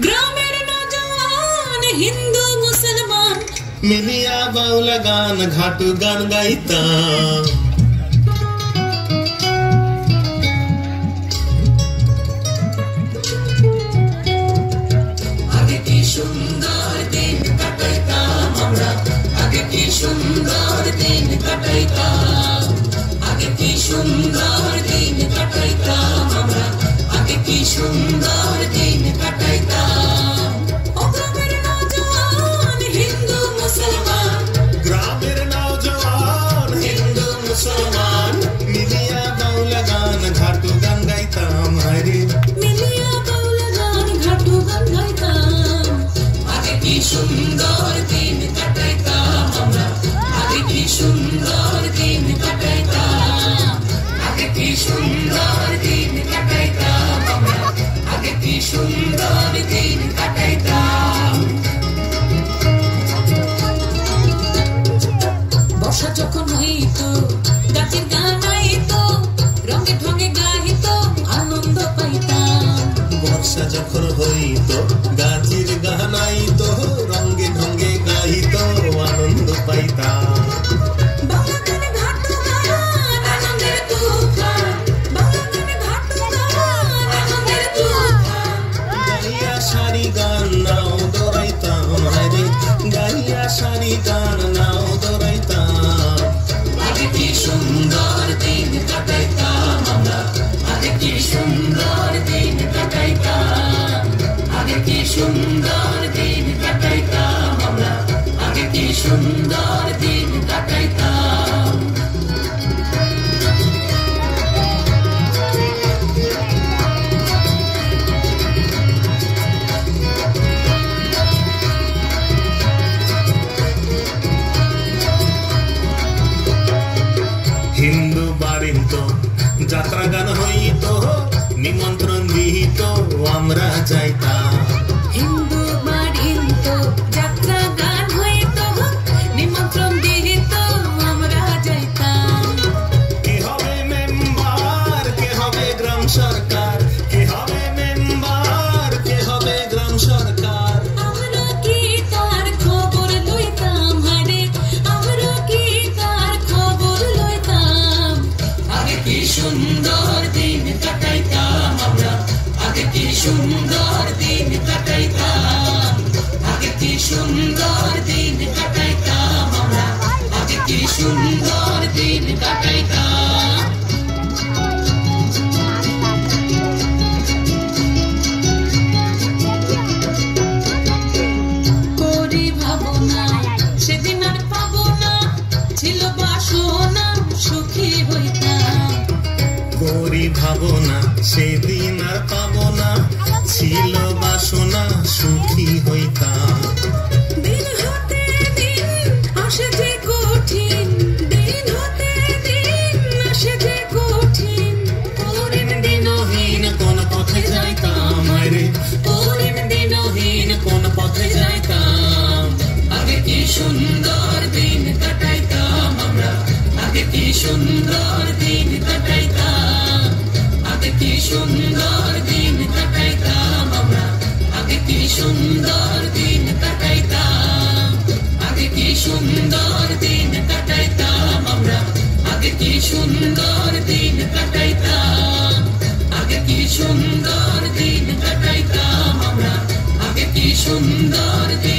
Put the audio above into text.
গ্রামের নওজোয়ান হিন্দু মুসলমান মিলিয়া বাউলা গান ঘাটু গান গাইতাম। আগে কি সুন্দর দিন কাটাইতাম আমরা, আগে কি সুন্দর দিন কাটাইতাম, আগে কি সুন্দর দিন কাটাইতাম আমরা, আগে কি সুন্দর দিন কাটাইতাম। ও গ্রামের নওজোয়ান হিন্দু মুসলমান, গ্রামের নওজোয়ান হিন্দু মুসলমান মিলিয়া বাউলা গান ঘাটু গান গাইতাম। হায়রে মিলিয়া বাউলা গান ঘাটু গান গাইতাম। আগে কি সুন্দর দিন কাটাইতাম আমরা, আগে কি সুন্দর দিন কাটাইতাম, আগে কি সুন্দর দিন কাটাইতাম আমরা, আগে কি সুন্দর দিন কাটাইতাম। বর্ষা যখন হইতো গাছের গান আইতো, রঙে ঢঙে গাইতো আনন্দ পাইতাম। বর্ষা যখন হইতো গাছের গান আইতো, রঙে ঢঙ্গে গাইতো আনন্দ পাইতাম। বাংলা গানে ঘাটু গান আনন্দের তুফান, বাংলা গানে ঘাটু গান আনন্দের তুফান। গাইয়া সারি গান নাও দৌড়াইতাম। হায়রে গাইয়া সারি গান নাও দৌড়াইতাম। আগে কি সুন্দর দিন কাটাইতাম আমরা, আগে কি সুন্দর দিন কাটাইতাম, আগে কি সুন্দর দিন কাটাইতাম আমরা, আগে কি সুন্দর দিন কাটাইতাম। হিন্দু বাড়িতো যাত্রা গান হইতো, নিমন্ত্রণ দিত আমরা যাইতাম। হিন্দু বাড়িতো যাত্রা গান হইতো, নিমন্ত্রণ দিত আমরা যাইতাম। কে হবে মেম্বার, কে হবে গ্রাম সরকার, কে হবে মেম্বার, কে হবে গ্রাম সরকার। আমরা কি তার খবর লইতাম, হারে আমরা কি তার খবর লইতাম। আগে কি সুন্দর দিন কাটাইতাম আমরা, আগে কি সুন্দর দিন কাটাইতাম, আগে কি সুন্দর দিন কাটাইতাম আমরা, আগে কি সুন্দর দিন কাটাইতাম। করি ভাবনা সেদিন আর পাবো না, ছিল বাসনা সুখী হইতাম। করি ভাবনা সেদিন আর পাবো না, ছিল বাসনা সুখী হইতাম। দিন হতে দিন আসে যে কঠিন, দিন হতে দিন আসে যে কঠিন। পরিণ দিনহীন কোন পথে যাইতাম। হায়রে পরিণ দিনহীন কোন পথে যাইতাম। আগে কি সুন্দর দিন কাটাইতাম আমরা, আগে কি সুন্দর দিন কাটাইতাম, আগে কি সুন্দর দিন কাটাইতাম আমরা, আগে কি সুন্দর দিন কাটাইতাম, আগে কি সুন্দর দিন কাটাইতাম আমরা, আগে কি সুন্দর দিন কাটাইতাম, আগে কি সুন্দর দিন কাটাইতাম আমরা, আগে কি সুন্দর দিন